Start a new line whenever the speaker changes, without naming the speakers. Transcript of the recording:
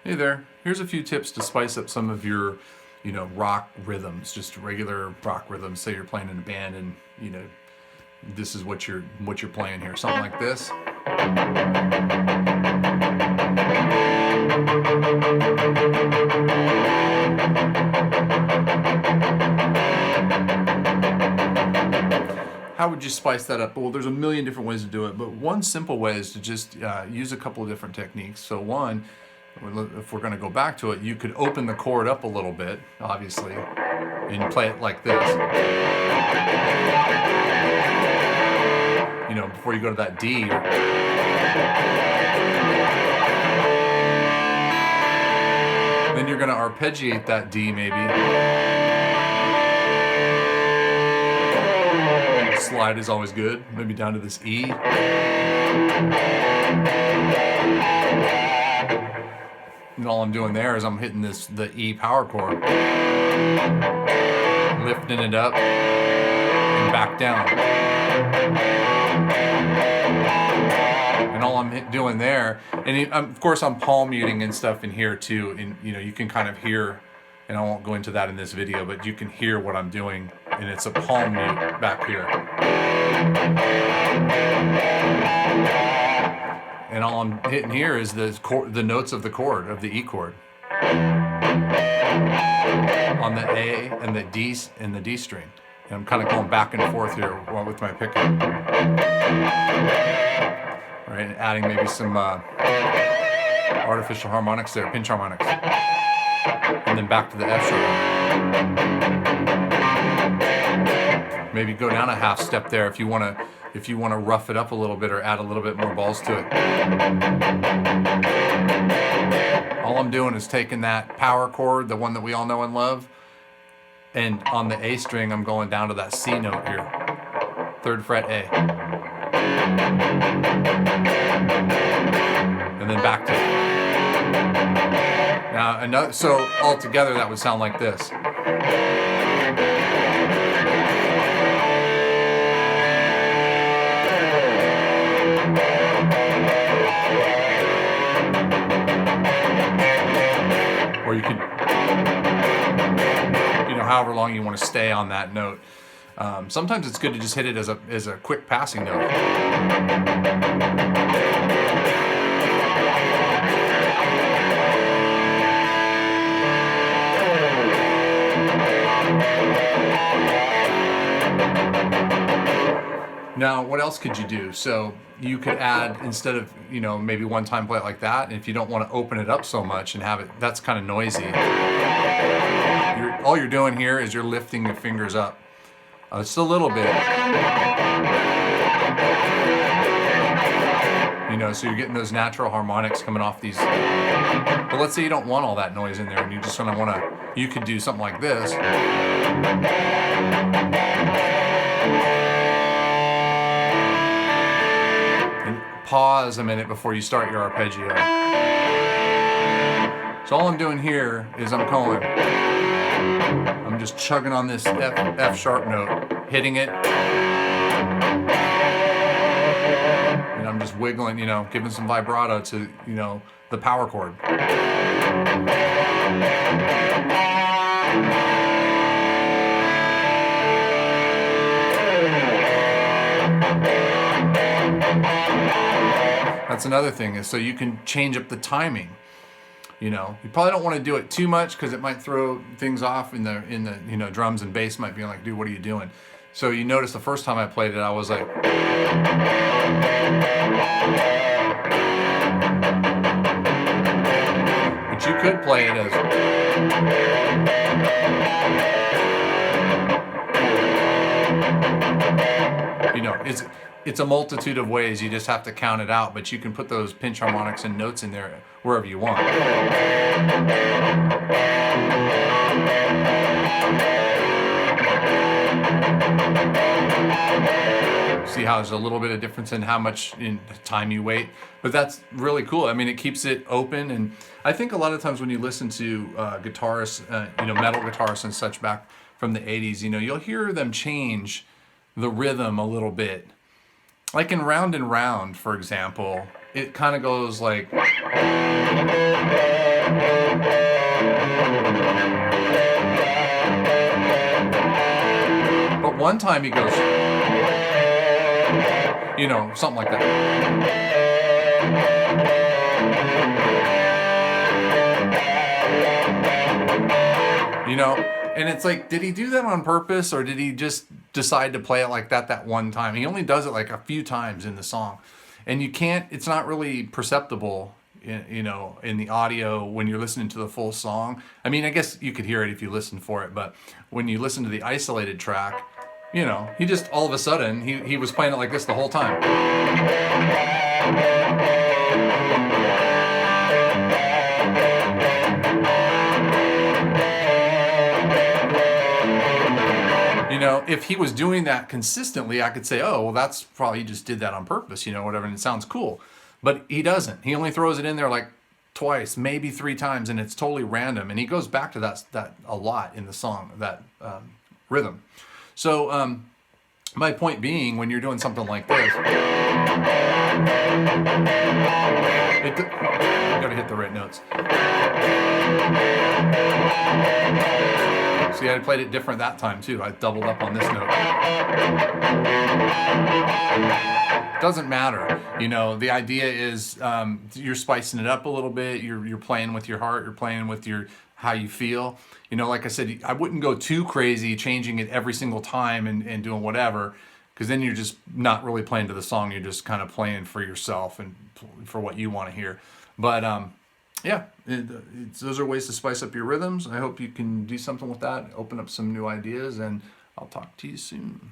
Hey there, here's a few tips to spice up some of your, rock rhythms, just regular rock rhythms. Say you're playing in a band and, this is what you're playing here. Something like this. How would you spice that up? Well, there's a million different ways to do it, but one simple way is to just use a couple of different techniques. So one, if we're going to go back to it, you could open the chord up a little bit, obviously, and play it like this. Before you go to that D. Then you're going to arpeggiate that D maybe. Slide is always good, maybe down to this E. And all I'm doing there is I'm hitting the E power chord, lifting it up and back down. And all I'm doing there, and of course I'm palm muting and stuff in here too, and you can kind of hear, and I won't go into that in this video, but you can hear what I'm doing, and it's a palm mute back here. And all I'm hitting here is the notes of the chord, of the E chord, on the A and the D and the D string. And I'm kind of going back and forth here with my picking. Right, and adding maybe some artificial harmonics there, pinch harmonics. And then back to the F sharp. Maybe go down a half step there if you want to rough it up a little bit or add a little bit more balls to it. All I'm doing is taking that power chord, the one that we all know and love, and on the A string I'm going down to that C note here, 3rd fret A, and then back to it. Now so all together that would sound like this. Or you could, however long you want to stay on that note. Sometimes it's good to just hit it as a quick passing note. Now, what else could you do? So you could add, instead of, maybe one time play it like that, and if you don't want to open it up so much and have it, that's kind of noisy. All you're doing here is you're lifting your fingers up. Just a little bit. So you're getting those natural harmonics coming off these. But let's say you don't want all that noise in there and you just you could do something like this. Pause a minute before you start your arpeggio. So all I'm doing here is I'm just chugging on this F sharp note, hitting it, and I'm just wiggling, giving some vibrato to, the power chord. That's another thing, is so you can change up the timing. You probably don't want to do it too much because it might throw things off in the drums and bass might be like, dude, what are you doing? So you notice the first time I played it, I was like, but you could play it as, it's a multitude of ways. You just have to count it out, but you can put those pinch harmonics and notes in there wherever you want. See how there's a little bit of difference in how much in time you wait, but that's really cool. I mean, it keeps it open, and I think a lot of times when you listen to guitarists, metal guitarists and such back from the 80s, you'll hear them change the rhythm a little bit. Like in Round and Round, for example, it kind of goes like, But one time he goes, you know, something like that. You know, and it's like, did he do that on purpose, or did he just decide to play it like that one time? He only does it like a few times in the song, and you can't, it's not really perceptible, you know, in the audio when you're listening to the full song. I mean, I guess you could hear it if you listen for it, but when you listen to the isolated track, you know, he just, all of a sudden, he was playing it like this the whole time. You know, if he was doing that consistently, I could say, oh, well, that's probably, he just did that on purpose, you know, whatever, and it sounds cool. But he doesn't. He only throws it in there like twice, maybe 3 times, and it's totally random. And he goes back to that a lot in the song, that rhythm. So my point being, when you're doing something like this, you gotta hit the right notes. See, I played it different that time too. I doubled up on this note. Doesn't matter, you know. The idea is you're spicing it up a little bit. You're playing with your heart. You're playing with your how you feel. You know, like I said, I wouldn't go too crazy changing it every single time and doing whatever, because then you're just not really playing to the song. You're just kind of playing for yourself and for what you want to hear. But yeah, those are ways to spice up your rhythms. I hope you can do something with that, open up some new ideas, and I'll talk to you soon.